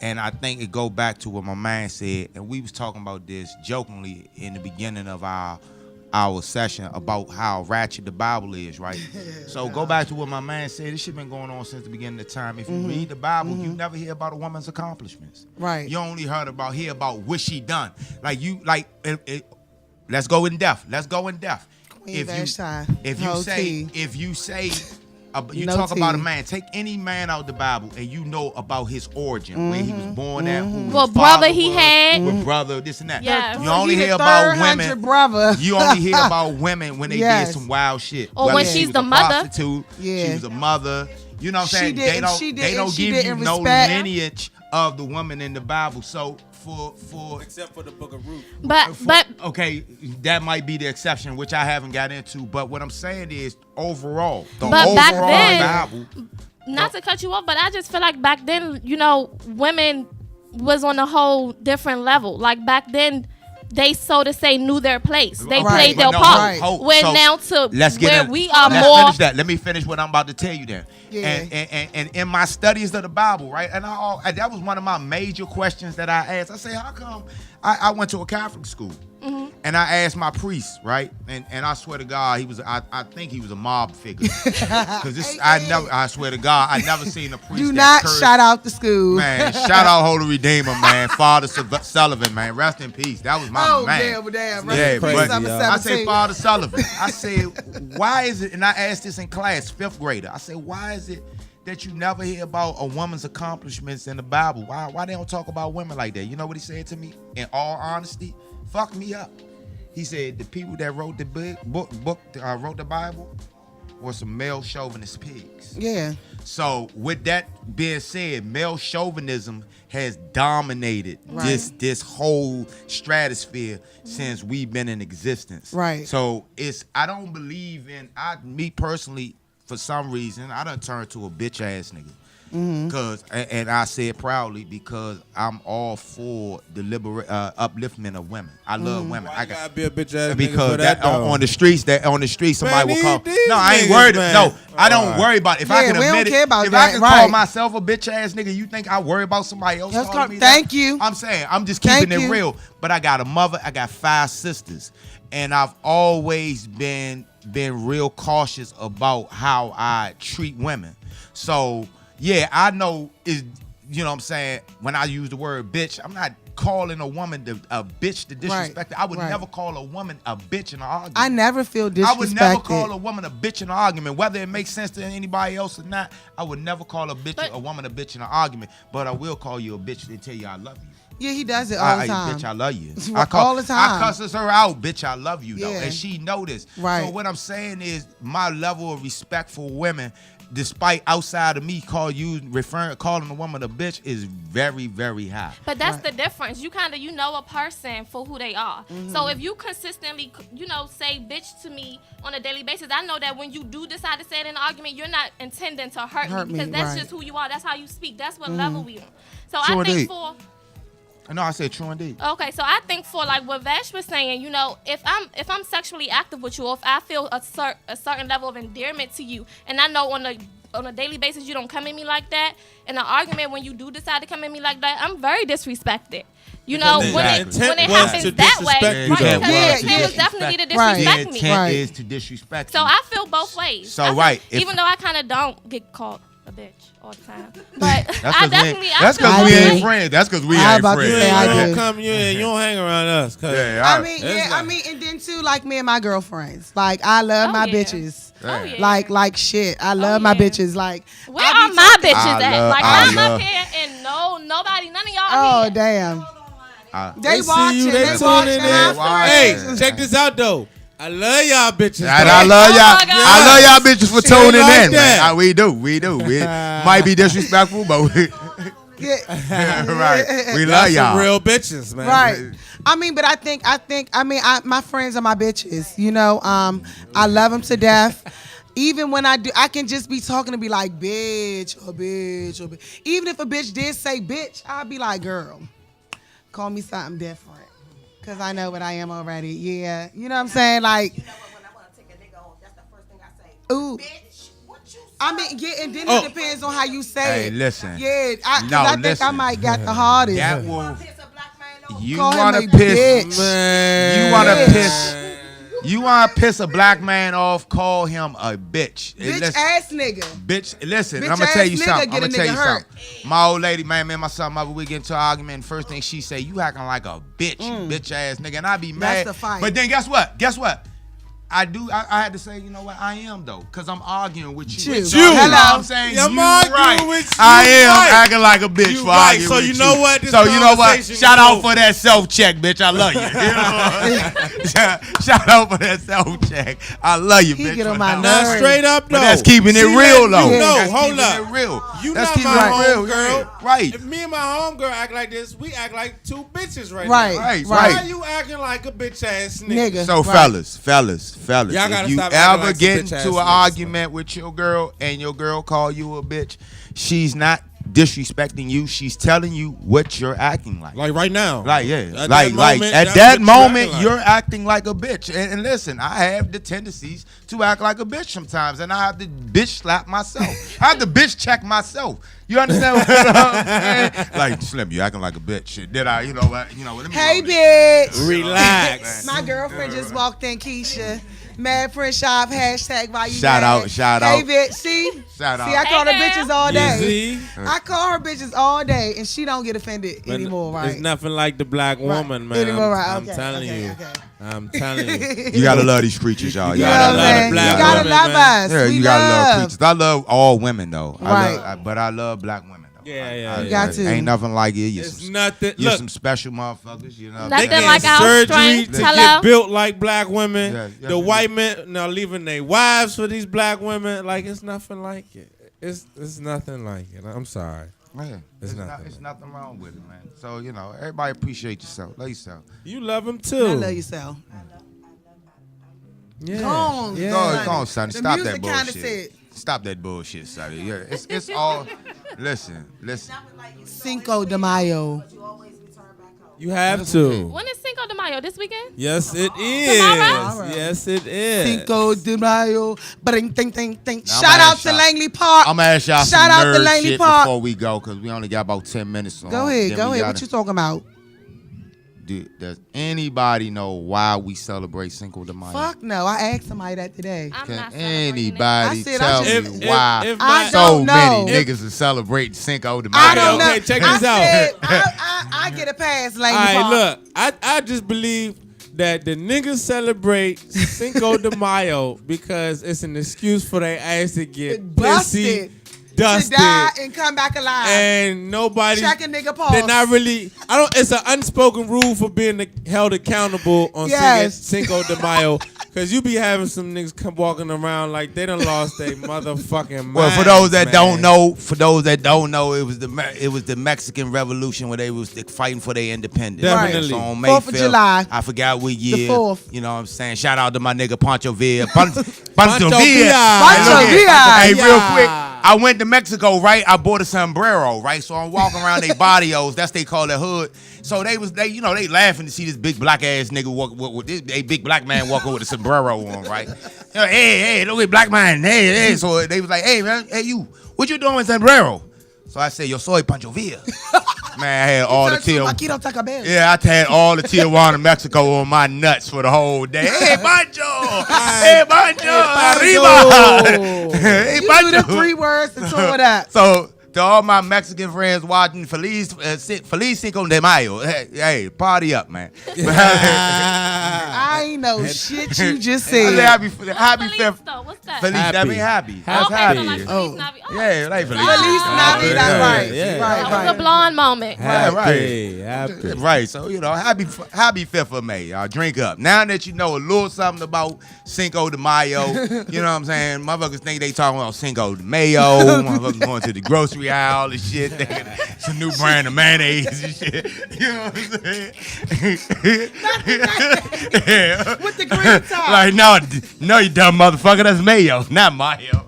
And I think it go back to what my man said, and we was talking about this jokingly in the beginning of our session about how ratchet the Bible is, right? So go back to what my man said. This shit been going on since the beginning of time. If you read the Bible, you never hear about a woman's accomplishments. Right. You only hear about what she done. Let's go in depth. Queen Vashti. If you say you No talk tea. about a man, take any man out the Bible and you know about his origin, where he was born at, who his What father brother he was, had. what brother, this and that. Yeah. You only He the hear about 300 women. brother. You only hear about women when they Yes. did some wild shit. Or Whether when she she's was the a mother. prostitute, Yeah. she was a mother. You know what I'm She saying? didn't- They don't she give you didn't no respect- lineage of the woman in the Bible. So for Except for the Book of Ruth. But okay, that might be the exception, which I haven't got into. But what I'm saying is, overall, the But back overall then- Bible. not to cut you off, but I just feel like back then, women was on a whole different level. Like back then, they, so to say, knew their place. They Okay, played but their no, part. right. When so now to let's get where in- we are let's more. finish that. Let me finish what I'm about to tell you then. Yeah. And in my studies of the Bible, right? And that was one of my major questions that I asked. I say, how come I went to a Catholic school? And I asked my priest, right? And I swear to God, I think he was a mob figure. Because I swear to God, I never seen a priest. Do that not cursed. shout out the school. Man, shout out Holy Redeemer, man. Father Sullivan, man. Rest in peace. That was my Oh, man. damn. Yeah, Right. but Summer I say 17. Father Sullivan. I said, why is it, and I asked this in class, 5th grader. I said, why is it that you never hear about a woman's accomplishments in the Bible? Why they don't talk about women like that? You know what he said to me? In all honesty, fuck me up. He said the people that wrote the wrote the Bible were some male chauvinist pigs. Yeah. So with that being said, male chauvinism has dominated this whole stratosphere since we've been in existence. Right. So I don't believe in me personally, for some reason, I done turned to a bitch ass nigga. Cause and I say it proudly because I'm all for the upliftment of women. I love women. Why you gotta be a bitch ass nigga Because for that, though? on the streets, somebody will call. these No, I ain't niggas, worried. man. No, I don't Alright. worry about it. If I Yeah, can we don't admit care it, about if that, I can call right. myself a bitch ass nigga, you think I worry about somebody else That's calling called- me thank that? you. I'm saying I'm just keeping Thank it you. real. But I got a mother. I got 5 sisters, and I've always been real cautious about how I treat women. So yeah, I know is. You know what I'm saying? When I use the word bitch, I'm not calling a woman a bitch to disrespect her. I would never call a woman a bitch in an argument. I never feel disrespected. I would never call a woman a bitch in an argument, whether it makes sense to anybody else or not. I would never call a woman a bitch in an argument, but I will call you a bitch and tell you I love you. Yeah, he does it all the time. Bitch, I love you. All the time. I cusses her out, bitch, I love you, though. Yeah. And she know this. Right. So what I'm saying is my level of respect for women, despite outside of me calling a woman a bitch, is very, very high. But that's the difference. You kind of know a person for who they are. So if you consistently, say bitch to me on a daily basis, I know that when you do decide to say it in an argument, you're not intending to hurt me because that's just who you are. That's how you speak. That's what level we on. So True I think indeed. for. No, I said true indeed. Okay, so I think for like what Vash was saying, if I'm sexually active with you, or if I feel a certain level of endearment to you, and I know on a daily basis you don't come at me like that, in an argument when you do decide to come at me like that, I'm very disrespected. When it happens that way, was to right? disrespect Because you, the though. intent was definitely to Right. disrespect The me. intent Right. is to disrespect So you. I feel both ways. So, I feel- right, if- even though I kind of don't get called a bitch all the time, but That's I because definitely that's feel because I we do. ain't friends. That's because we I ain't about to You say friends. I ain't do. gonna come, you don't hang around us. Cause I mean, It's yeah, like- and then too, like me and my girlfriends. Like I love my yeah. bitches. Oh, yeah. Like shit. I love my yeah. bitches. Like Where I are be my talking- bitches I at? love- Like I I'm love- up here and nobody, none of y'all Oh here. damn. see They you, watching. they They tuning watching. in. my Hey, friends. check this out though. I love y'all bitches. And though. I love Oh y'all. my God. I love y'all bitches for Shit like tuning in, that. man. We do. We might be disrespectful, but we, Right. We love Y'all some y'all. real bitches, man. Right. I mean, but I think, my friends are my bitches. You know, I love them to death. Even when I do, I can just be talking and be like, bitch, or bitch, or bitch. Even if a bitch did say bitch, I'd be like, girl, call me something different. Because I know what I am already. Yeah. You know what I'm saying? Like, You know what? When I want to take a nigga home, that's the first thing I say. ooh. Bitch, what you say? I mean, yeah, and then Oh. it depends on how you say Hey, it. listen. Yeah, I think I listen. might got the hardest. That You will. wanna piss a black man off? You Call him want a to piss. bitch. Man. You want to Bitch. piss. You want to piss a black man off? Call him a bitch. Bitch Listen. ass nigga. Bitch, listen, Bitch I'm gonna tell you ass nigga something. get I'm a gonna tell nigga you hurt. something. My old lady, man, me and my son, we get into an argument. And first thing she say, you acting like a bitch, you bitch ass nigga, and I be mad. the fight. But then guess what? Guess what? I had to say, you know what? I am though, cause I'm arguing with you. You. You know Hello. what I'm saying? I'm you arguing right. with you. I am Right. acting like a bitch You for right. arguing So with you know what? This So you know what? conversation Shout is out over. for that self check, bitch. I love you. You know? Shout out for that self check. I love you, He bitch. get on for my that. Now, nerves. straight up, though. But that's keeping it She real, letting though. you know, That's hold keeping up. it real. You That's not keeping my it real, homegirl. right? If me and my homegirl act like this, we act like two bitches right Right. now. Right, Why right. you acting like a bitch ass nigga? Nigga. So Right. fellas, Y'all gotta if you stop acting ever like some get bitch-ass into an niggas, argument with your girl and your girl call you a bitch, she's not disrespecting you. She's telling you what you're acting like. Like right now. Like, yeah. At Like that moment, at that's that what moment, acting like. you're acting like a bitch. And listen, I have the tendencies to act like a bitch sometimes, and I have to bitch slap myself. I have to bitch check myself. You understand what I'm saying? Like, Slim, you acting like a bitch. Did I, you know what? Let me Hey, know this. bitch. Relax. My girlfriend just walked in, Keisha. Mad Print Shop, hashtag why you Shout mad. out, shout Hey, out. bitch, see? Shout out. See, I call her Hey, bitches all You day. see? I call her bitches all day, and she don't get offended But anymore, right? It's nothing like the black woman, man. Anymore, right. I'm Okay, telling okay, you. okay. I'm telling you. You gotta love these creatures, y'all. You You know gotta what love I'm the saying? black You gotta women, love man. us. Yeah, we you gotta love love. creatures. I love all women though. Right. But I love black women though. Yeah. You got to. Ain't nothing like it. You're It's some, nothing. you're Look, some special motherfuckers. You know. Nothing they like getting our surgery strength. to Hello? get built like black women. Yeah, yeah. The white men now leaving their wives for these black women. Like it's nothing like it. It's nothing like it. I'm sorry. Yeah, It's it's nothing. nothing wrong with it, man. So everybody appreciate yourself. Love yourself. You love him too. I love yourself. Yeah. Go on, Yeah. Go on, son. The Stop music that kinda bullshit. said- Stop that bullshit, Sonny. Yeah, it's all. Listen. Cinco de Mayo. You have to. When is Cinco de Mayo? This weekend? Yes, it is. Tomorrow? Yes, it is. Cinco de Mayo. Bring, ting, ting, ting. Now, Shout I'ma out ask to y'all- Langley Park. I'm gonna ask y'all Shout some out to nerd Langley shit Park. before we go, cause we only got about 10 minutes. Go ahead. What you talking about? Does anybody know why we celebrate Cinco de Mayo? Fuck no. I asked somebody that today. I'm Can not celebrating it. anybody I said, tell I just- me why if I my- don't so know. many niggas are celebrating Cinco de Mayo? I don't know. Okay, check I this out. said, I get a pass, Langley All right, Park. look, I just believe that the niggas celebrate Cinco de Mayo because it's an excuse for their ass to get Busted. pissy, To dusted, die and come back alive. and nobody. Check a nigga pulse. They're not really. I don't. It's an unspoken rule for being held accountable on Yes. Cinco de Mayo. Cause you be having some niggas come walking around like they done lost their motherfucking mind. Well, for those that man. don't know, it was the Mexican Revolution where they was fighting for their independence. Definitely. So on May 4th of 5th, July. I forgot what year. 4th. You know what I'm saying? Shout out to my nigga Pancho Villa. Pancho Pancho Villa. Villa. Hey, look here. Villa. Hey, real Yeah. quick. I went to Mexico, right? I bought a sombrero, right? So I'm walking around they barrios. That's they call the hood. So they laughing to see this big black ass nigga walk with this big black man walking with a sombrero on, right? Hey, look at black man. Hey. So they was like, hey man, hey you, what you doing with sombrero? So I said, yo soy Pancho Villa. Man, I had all the teal. Paquito Tacabell. Yeah, I had all the Tijuana, Mexico on my nuts for the whole day. Hey, Pancho! Hey, Pancho! Arriba! Hey, You do Pancho! the 3 words and tore it up. So, to all my Mexican friends watching, Feliz Cinco de Mayo. Hey, party up, man. I I ain't know shit you just I said said. happy Feliz, fifth. though. What's that? Feliz, that mean happy. That's Okay, happy. so like Feliz Navi. Oh, Yeah, like Feliz. Feliz Ah. Navidad, right? Yeah. Right, that was a right. blonde moment. Happy, happy. Right, so happy 5th of May. Y'all drink up. Now that you know a little something about Cinco de Mayo, you know what I'm saying? Motherfuckers think they talking about Cinco de Mayo. Motherfuckers going to the grocery aisle and shit. It's a new brand of mayonnaise and shit. You know what I'm saying? Yeah. With the green top. Like, no, you dumb motherfucker. That's mayo, not mayo.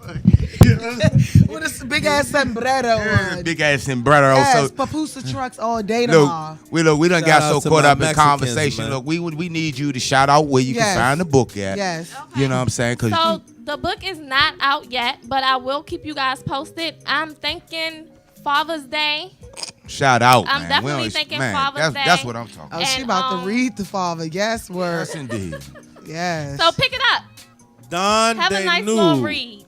With a big ass sombrero on. Big ass sombrero. Yes, So papusa trucks all day look, tomorrow. we done got Shout so out to caught my up in Mexicans, conversation. man. Look, we need you to shout out where you Yes. can find the book at. Yes. You know what I'm saying? Cause So the book is not out yet, but I will keep you guys posted. I'm thinking Father's Day. shout out, I'm man. definitely don't- thinking man, Father's that's Day. what I'm talking Oh, about. she And, about to read the father. Yes, word. Yes, indeed. Yes. So pick it up. Don Have a They nice little Knew. read.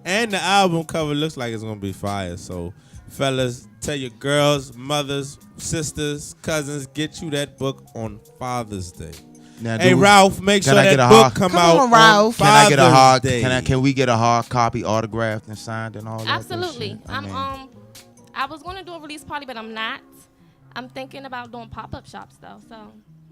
And the album cover looks like it's gonna be fire. So, fellas, tell your girls, mothers, sisters, cousins, get you that book on Father's Day. Now, Hey do we- Ralph, make can sure I get that a book hard- come Come out on, Ralph. Can I get a Father's hard? Day. Can we get a hard copy, autographed and signed and all that? good Absolutely. shit? I'm mean, I was gonna do a release party, but I'm not. I'm thinking about doing pop-up shops though. So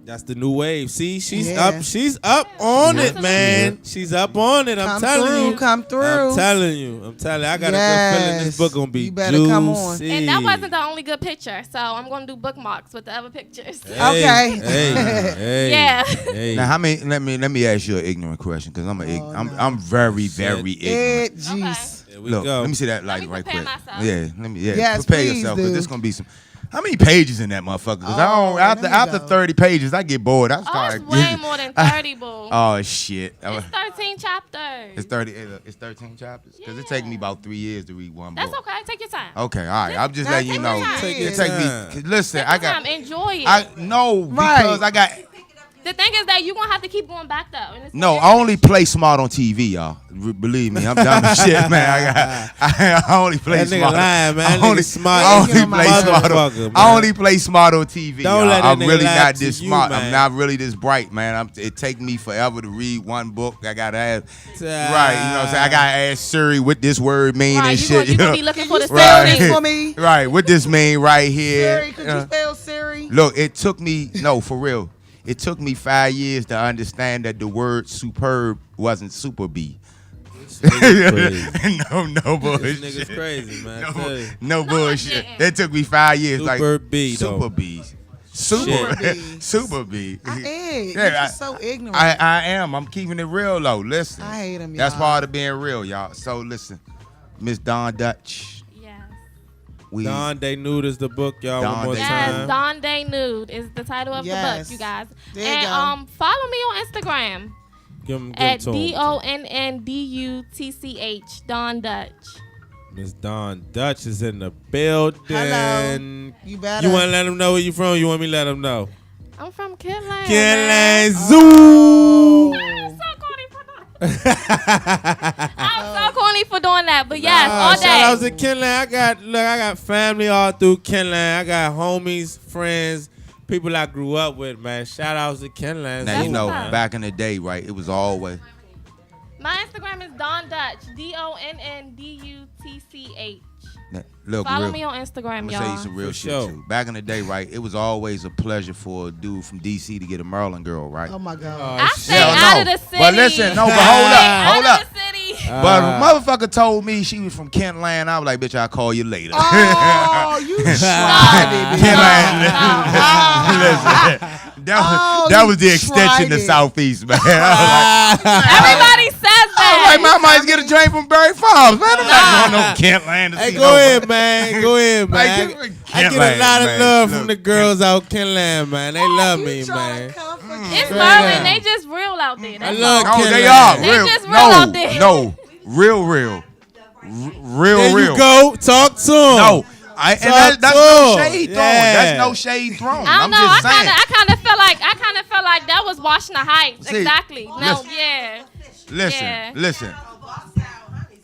That's the new wave. See, she's Yeah. up. She's up on it, Absolutely. man. She's up on it. I'm Come telling through, you. come through. I'm telling you. I got a good feeling this Yes. book gonna be You better juicy. come on. and that wasn't the only good picture. So I'm gonna do bookmarks with the other pictures. Hey, Okay. Hey, Yeah. Hey. now, how many? Let me ask you an ignorant question because I'm very ignorant. It, jeez. Here we Look, go. let me see that light me right prepare quick. myself. Yeah, let me. Yeah, Yes, prepare please yourself because do. this gonna be some. How many pages in that motherfucker? Because Oh, let me after go. 30 pages, I get bored. I Oh, start. it's way more than 30, boo. Oh shit! It's 13 chapters. It's 30. It's 13 chapters. Because it take me about 3 years to read one That's book. okay. Take your time. Okay, all right. I'm just Now letting you take know. your time. Take your It take time. me. Listen, Take I your got. time. Enjoy it. I no because Right. I got. The thing is that you're going to have to keep going back, though. And it's No, not I only play smart on TV, y'all. Believe me, I'm done with shit, man. I only play That nigga smart. lying, man. I That only, nigga smart. I only Nigga play smart. motherfucker, man. I only play smart on TV. Don't y'all. let that I'm nigga really lie not to this you, smart. man. I'm not really this bright, man. It take me forever to read one book. I gotta have right. You know what I'm saying? I gotta ask Siri what this word mean Right, and you're shit. going to know? be looking for the Spell spelling. this for me. Right, what this mean right here? Siri, could you spell Siri? Look, it took me for real. It took me 5 years to understand that the word superb wasn't super B. Crazy. no bullshit. This nigga's crazy, man. I tell you. No bullshit. didn't. It took me 5 years. Super B, though. Super B. Super Shit. B. Super B. I am. Yeah, You're just so ignorant. I am. I'm keeping it real though. Listen. I hate 'em, That's y'all. part of being real, y'all. So listen, Miss Dawn Dutch. Yes. We Don They Nude is the book, y'all. Dawn One more Day Yes, time. Dawn Day Nude is the title of the Yes. book, you guys. There you And go. follow me on Instagram Give him at to him. DONNDUTCH, Dawn Dutch. Miss Dawn Dutch is in the building. Hello. You better. You want to let them know where you from? You want me to let them know? I'm from Kidland. Kidland Oh. Zoo. I'm so corny for that. I'm so corny for doing that, but yes, all day. Shout out to Kidland. I got family all through Kidland. I got homies, friends, people I grew up with, man. Shout outs to Kidland. now you That's know what's up. back in the day, right? It was always My Instagram is Dawn Dutch, DONNDUTCH. look Follow real. me on Instagram, I'm gonna tell you y'all. some real For shit sure. too. Back in the day, right? It was always a pleasure for a dude from DC to get a Maryland girl, right? Oh my God. I stay Hell out no. of the city. But listen, no, but I hold stay up, out hold of up. the city. But motherfucker told me she was from Kentland. I was like, bitch, I'll call you later. Oh, you tried it, Kentland. Listen, Oh, that you was the extension tried to it. Southeast, man. I Everybody says was that. like, I might get a train from Berry Farms, man. I'm not going no Kentland to Hey, see go no- ahead, man. Go ahead, Like, man. give me I get Kentland, a lot of man. love Look, from the girls out Kentland, man. They love me, You trying man. to come for It's Straight Merlin. up. They just real out there. I That's love all. No, they Kentland. are They real. just real out there. No, real. Real, There real. you go. Talk to him. No, and Talk that's to no him. shade thrown. Yeah. That's no shade thrown. I I'm don't know. I just saying. kind of felt like that was washing the heights. See, Exactly. No, listen. yeah. Listen, Yeah. listen.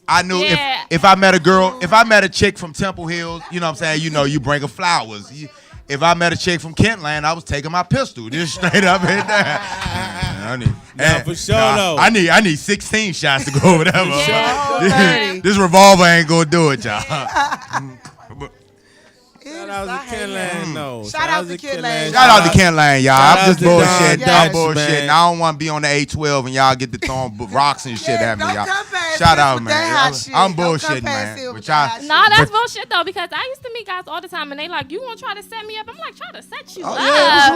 I knew Yeah. if I met a girl, if I met a chick from Temple Hills, you know what I'm saying, you bring her flowers. If I met a chick from Kentland, I was taking my pistol just straight up and down. I need. Nah, for sure, though. I need 16 shots to go over that. Yeah. This revolver ain't gonna do it, y'all. Shout out to Ken Land, no. Shout out to Ken Land. Shout out to Ken Lane, y'all. Shout I'm out just to Don bullshitting. Dutch, I'm bullshitting. man. I don't want to be on the A12 and y'all get to throwing rocks and shit at me, don't y'all. come past Shout here out, with man. that hot shit. I'm Don't come bullshitting, past here man. with But y'all, that hot shit. No, that's bullshit though, because I used to meet guys all the time and they like, you gonna try to set me up? I'm like, try to set you oh up. yeah, it was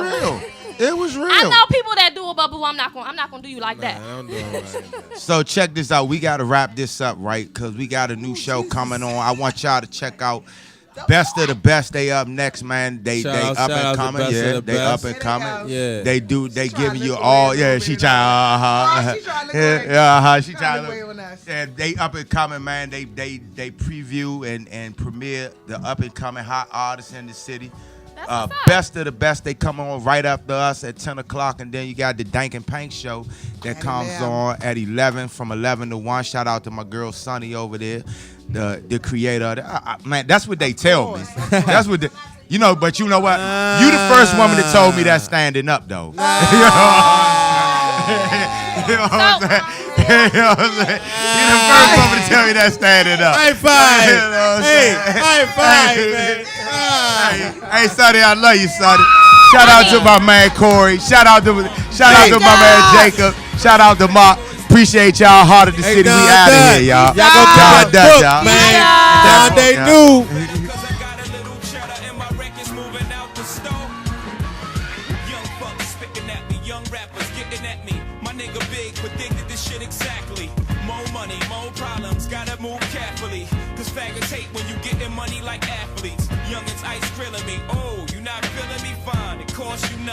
real. It was real. I know people that do it, but boo, I'm not gonna do you like that. I don't do it like that. So check this out. We got to wrap this up, right? Because we got a new show coming on. I want y'all to check out Best of the Best. They up next, man. They Shout out up to and coming. Best of Yeah, the they Best. up and coming. Yeah. They do. They She giving tryna you look all. away a Yeah, little she bit trying. Oh, she tryna look away. Yeah, she Tryna trying look to away on us. Yeah, they up and coming, man. They preview and premiere the up and coming hot artists in the city. That's what's up. Best of the Best. They come on right after us at 10 o'clock, and then you got the Dank and Pank show that At comes 11. on at 11 from 11 to 1. Shout out to my girl Sunny over there, the creator. Of man, that's what they tell me. That's what you know. But you know what? You the first woman that told me that standing up though. You know what I'm saying? You know what I'm saying? You the first woman to tell me that standing up. High five. You know what I'm Hey, saying? high five, man. Hey, Sonny, I love you, Sonny. Shout out to my man Corey. Shout out to my man Jacob. Shout out to Mark. Appreciate y'all. Heart of the Hey, city. We Don out of Dutch. here, y'all. Y'all go Don get that Dutch, book, y'all. man. Yeah. Don they Yeah. knew. Cause I got a little cheddar and my records moving out the store. Young fuckers spitting at me, young rappers getting at me. My nigga Big predicted this shit exactly. More money, more problems, gotta move carefully. Cause faggots hate when you getting money like athletes. Youngins ice grilling me. Oh, you not feeling me? Fine, it costs you nothing.